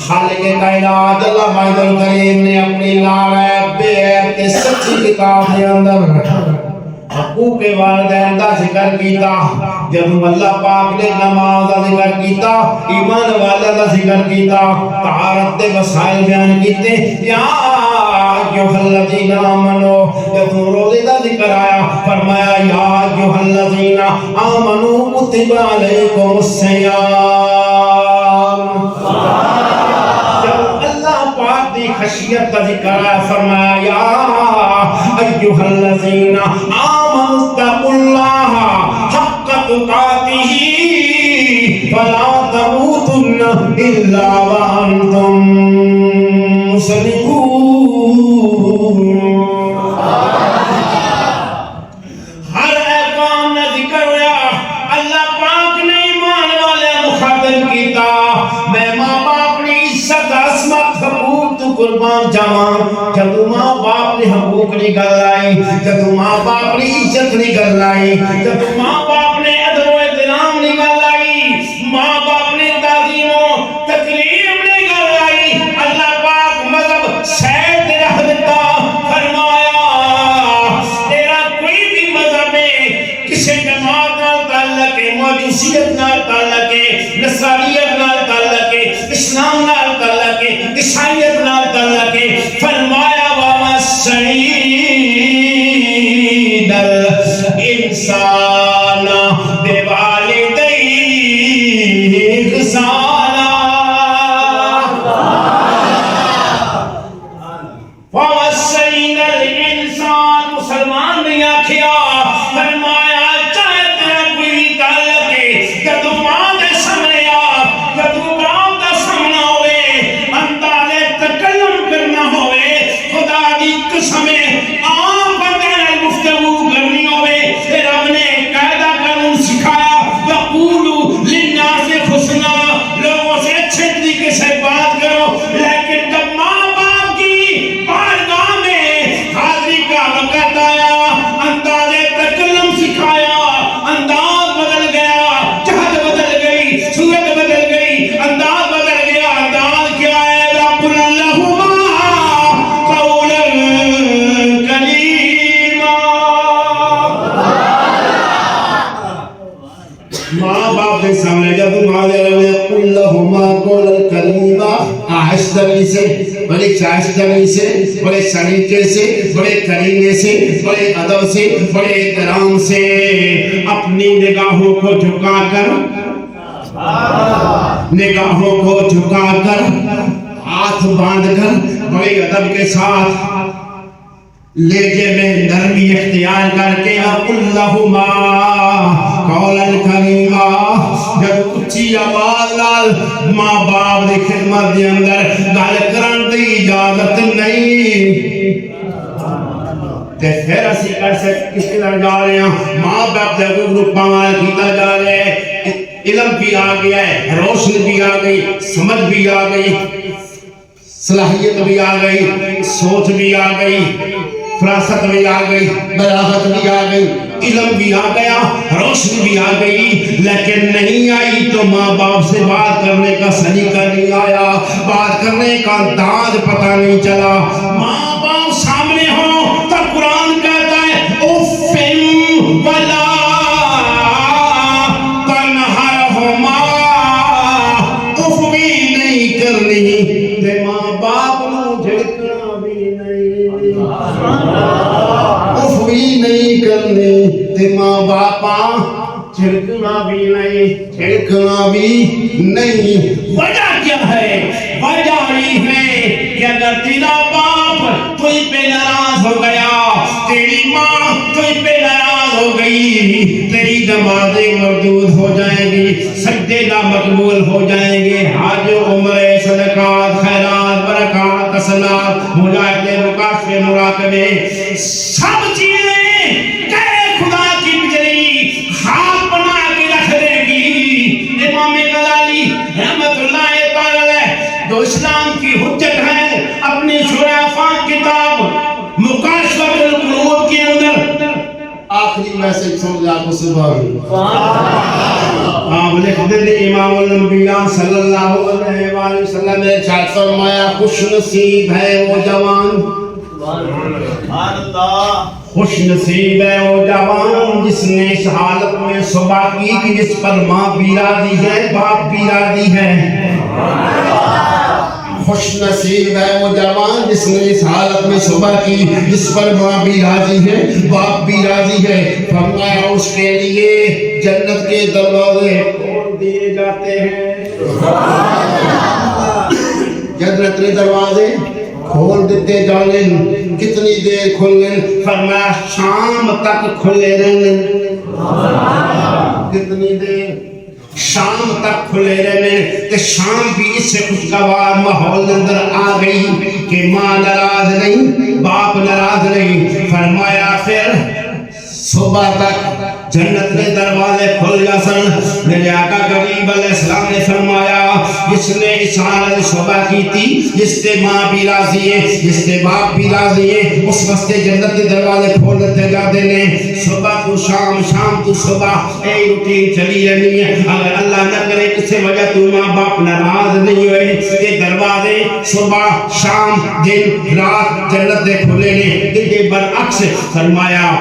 خالق کائنات اللہ مجید الکریم نے اپنی لال بے عیب کے سچی کتاب کے اندر حقوق والدین کا ذکر کیتا. جب اللہ پاک نے نماز کا ذکر کیتا, ایمان والے کا ذکر کیتا, طہارت کے وسائل بیان کیتے. یا ایھا الذین آمنوا, جب روزے کا ذکر آیا فرمایا یا ایھا الذین آمنوا کتب علیکم الصیام. جب اللہ پاک کی خشیت کا ذکر آیا فرمایا یا ایھا الذین آمنوا اتقوا اللہ حق تقاتہ فلا تموتن الا وانتم مسلمون. ہر احکام نے ذکر ہوا, اللہ پاک نے ایمان والے مخاطب کیتا. میں ماں باپ نے عزت عصمت حقوق تو قربان جاواں. جدو ماں باپ نے حقوق نہیں گل آئی, جدو ماں باپ نے عزت نہیں گل آئی, جدو ماں باپ نے ادب و احترام نہیں گل آئی, ماں باپ نے تعظیم و تکریم نہیں گل آئی, اللہ پاک مذہب سیڈ دے رکھ دیتا. فرمایا تیرا کوئی بھی مذہب ہے, کسی جماعت نال تعلق ہے, موجودیت نال تعلق ہے, نصرانیت نال تعلق ہے, اسلام نال تعلق ہے, عیسائیت نال تعلق ہے. فرمایا سعید الانسان بوالدیہ احسانا ووصینا الانسان. مسلمان نے آکھیا فرمایا چاہے تیرا کوئی تعلق ہے, جدو ماں دے سامنے آ, جدو باپ دا سامنا ہوئے, اندازے تکلم کرنا ہوئے, خدا دی قسم عام بندے نال گفتگو کرنی ہوئے, رب نے قاعدہ قانون سکھایا وقولوا للناس حسنا, لوگوں سے اچھے طریقے سے بات کرو. لیکن جب ماں باپ کی بارگاہ میں حاضری کا وقت آیا, انداز تکلم سکھایا, انداز بدل گیا, جہد بدل گئی, صورت بدل گئی, انداز بدل گیا. انداز کیا ہے؟ وَقُلْ لَهُمَا قَوْلًا کریما. ماں باپ کے سامنے جب ماں دے رہے قُلْ لَهُمَا قَوْلًا کریما, آہستگی سے, بڑے شائستگی سے, بڑے سلیقے سے, بڑے کریمے سے, بڑے ادب سے, بڑے احترام سے اپنی نگاہوں کو جھکا کر, نگاہوں کو جھکا کر, ہاتھ باندھ کر, بڑے ادب کے ساتھ لہجے میں نرمی اختیار کر کے قُلْ لَهُمَا قَوْلًا کریما. جب اچھی آواز نال ماں باپ دی خدمت دے اندر گل کرن دی اجازت نہیں, تے پھر اسی کس طرح جا رہے ہیں؟ ماں باپ دے گروپاں وال کیتا جا رہا ہے. علم بھی آ گیا ہے, روشنی بھی آ گئی, سمجھ بھی آ گئی, صلاحیت بھی آ گئی, سوچ بھی آ گئی, فراست بھی آ گئی, بلاغت بھی آ گئی, علم بھی آ گیا, روشنی بھی آ گئی, لیکن نہیں آئی تو ماں باپ سے بات کرنے کا سلیقہ نہیں آیا, بات کرنے کا انداز پتہ نہیں چلا. ماں باپ سامنے ہوں تو قرآن کہتا ہے اُفٍ وَلَا تَنْهَرْهُمَا, اف بھی نہیں کرنی تے ماں باپ نو جھڑکنا بھی نہیں, اف بھی نہیں کرنی تے ماں باپا جھڑکنا بھی نہیں, جھڑکنا بھی نہیں. وجہ کیا ہے؟ وجہ یہ ہے کہ اگر تیرا باپ تو پہ ناراض ہو گیا, تیری ماں تو پہ ناراض ہو گئی, تیری نمازیں مردود ہو جائیں گی, سجدے نامقبول ہو جائیں گے, حج عمرے صدقات خیرات برکات حسنات مجاہدے مکاشفے مراقبے سب چیزیں تیرے خدا کی بجری خواب بنا کے رکھ دے گی. امام غزالی رحمت اللہ تعالی جو اسلام کی حجت ہے, اپنی شرافہ کتاب مکاشفۃ القلوب کے اندر آخری میسج سن لیا کو سبحان اللہ. آپ لکھتے ہیں امام الانبیاء صلی اللہ علیہ وآلہ وسلم نے ارشاد فرمایا خوش نصیب ہے وہ جوان، خوش نصیب ہے وہ جوان جس نے اس حالت میں صبح کی کہ جس پر ماں بھی راضی ہے باپ بھی راضی ہے۔ خوش نصیب ہے وہ جوان جس نے اس حالت میں صبح کی جس پر ماں بھی راضی ہے باپ بھی راضی ہے۔ فرمایا اس کے لیے جنت کے دروازے کھول دیے جاتے ہیں، جنت کے دروازے کھول دیتے جانیں۔ کتنی دیر کھلیں؟ فرمایا شام تک کھلے رہنے۔ کتنی دیر؟ شام تک کھلے رہنے۔ کہ شام بھی اس سے خوشگوار ماحول اندر آ گئی کہ ماں ناراض نہیں باپ ناراض نہیں۔ فرمایا پھر صبح تک جنت کے دروازے کھل جاسن۔ میرے آقا کریم علیہ السلام نے فرمایا جس نے اس حالت صبح کی تھی جس سے ماں بھی راضی ہے جس سے باپ بھی راضی ہے اس واسطے جنت کے دروازے کھول دیتے جاتے ہیں۔ صبح تو شام شام تو صبح اے روٹین چلی رہنی ہے۔ اگر اللہ نہ کرے کسی وجہ تو ماں باپ ناراض نہیں ہوئے کہ دروازے صبح شام دن رات جنت کے کھلے ہیں۔ لیکن برعکس فرمایا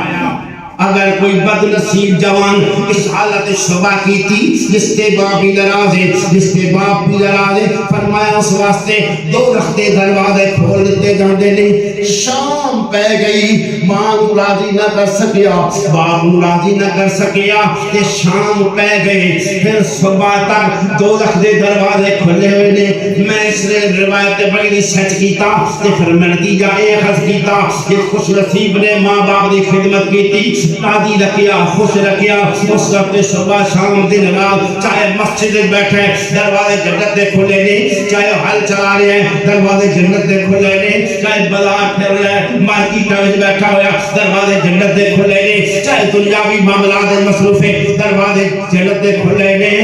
اگر کوئی بد نصیب جوان اس حالت صبح کی تھی جس سے باپ بھی ناراض ہے جس سے باپ بھی ناراض ہے، فرمایا اس واسطے دو رختے دروازے کھول دیتے جاندے نہیں۔ شام پہ گئی ماں کو راضی نہ کر سکیا باپ کو راضی نہ کر سکیا کہ شام پہ گئے پھر صبح تک دو رختے دروازے کھلے ہوئے نے۔ میں اس نے روایت بڑی سچ کیتا کہ پھر میں نتیجہ ایک حس کیتا کہ خوش نصیب نے ماں باپ کی خدمت کی تھی راضی رکھیا خوش رکھیا۔ اس وقت صبح شام دن رات چاہے مسجد میں بیٹھے دروازے جنت دے کھلے نے، چاہے ہل چلا رہے ہیں دروازے جنت دے کھلے نے، چاہے بازار پھر رہے ہیں مارکیٹ میں بیٹھا ہوا دروازے جنت دے کھلے نے، چاہے دنیاوی معاملات مصروف ہے دروازے جنت دے کھلے نے۔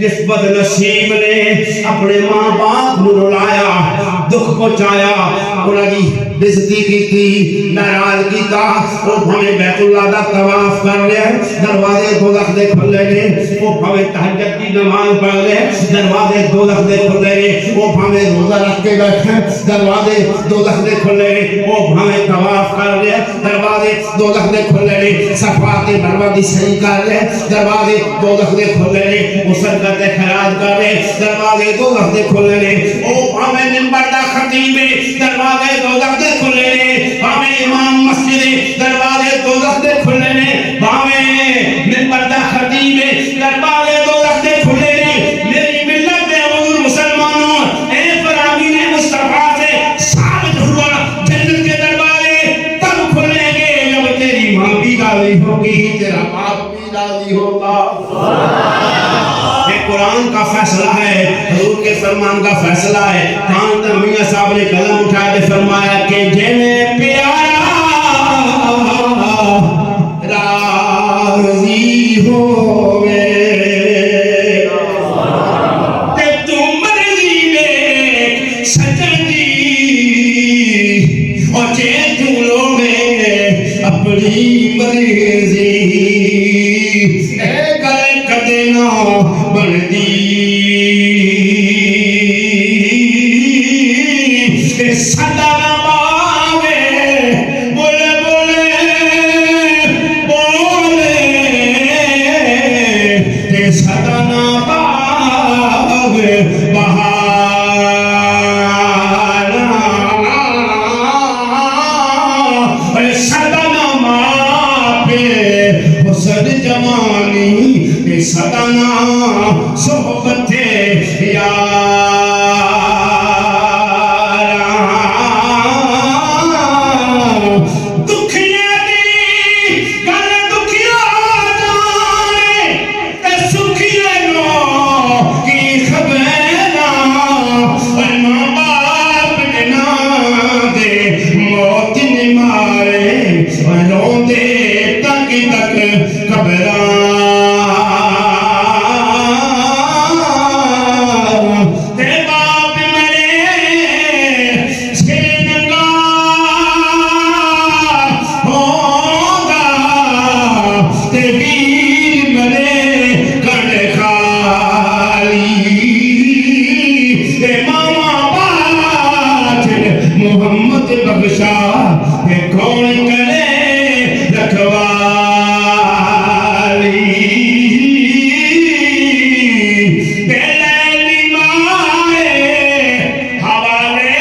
جس بد نصیب نے اپنے ماں باپ کو رلایا دکھ پہنچایا انہاں دی بےزتی کی ناراض کیتا وہ بھویں بیت اللہ دا طواف کر لے دروازے دوزخ دے کھلے نے، وہ بھویں تہجد کی نماز پڑھ لے دروازے دوزخ دے کھلے نے، وہ بھویں روزہ رکھ کے بیٹھے دروازے دوزخ دے کھلے نے، وہ بھویں طواف کر لے دروازے دوزخ دے کھلے نے، صفات مروا دی صحیح کر لے دروازے دوزخ دے کھلے نے، مسرکت خراج کر لے دروازے دوزخ دے کھلے نے، وہ بھویں منبر دا خطیب دروازے دوزخ دے کھلے نے، بھویں امام مسجد دروازے دوزخ دے کھلے نے، بھویں منبر دا خطیب دروازے دوزخ دے کھلے نے۔ میری ملت دے حضور مسلمانوں اے فراغین مصطفیٰ سے ثابت ہوا جنت کے دروازے تب کھلیں گے جب تیری ماں بھی راضی ہوگی تیرا باپ بھی راضی ہوگا۔ یہ قرآن کا فیصلہ ہے حضور کے فرمان کا فیصلہ ہے۔ کان میاں صاحب نے قلم اٹھایا تے فرمایا کہ جنہیں پیارا راضی ہوئے تے تو مرضی میں سجن دی اور جے تو لوگے اپنی مرضی اے گلے کدے نہ بردی صدا نہ باوے بولے بولے بولے صدا نہ باوے بہارا صدا نہ ماپے حسن جوانی صدا نہ صحبت بشار کہ کون کرے رکھوالی دلیلی مائے حوالے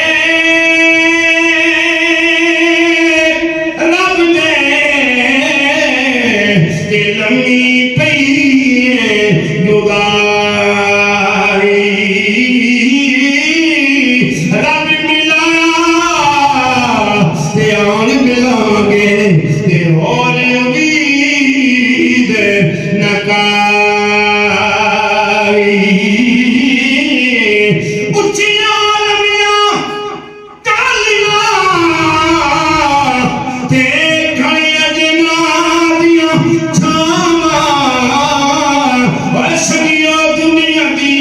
رب دے کہ لمبی پئیے گزاری رب ملایا تے آن ملان گے تے اور امید نکاری اچھیاں لمیاں کالیاں تے کھڑیاں جنادیاں چھاواں وسنیو دنیا دی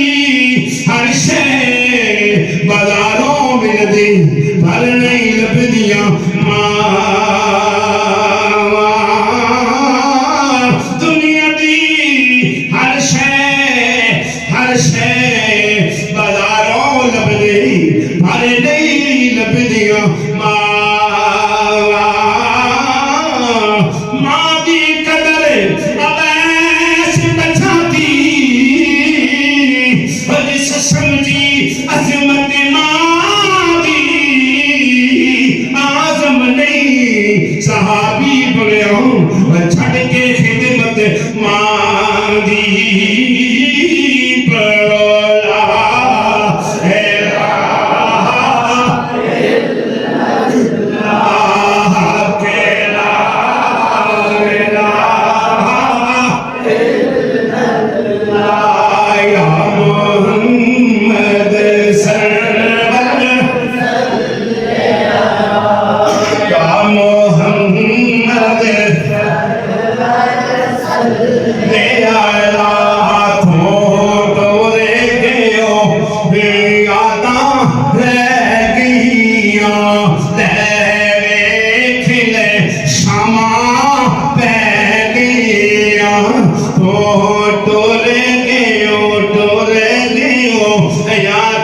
ہر شے بازاروں ملدی پر نہیں لبدیاں دنیا دی ہر شے بازاروں لبدی پر نہیں لبدیاں ماں دی قدر ابیس بچاتی جس سمجھی عظمت ماں دی آزم نہیں صحابی بڑے ہوں چھڑ کے خدمت ماں دی پڑولا ٹولے گئے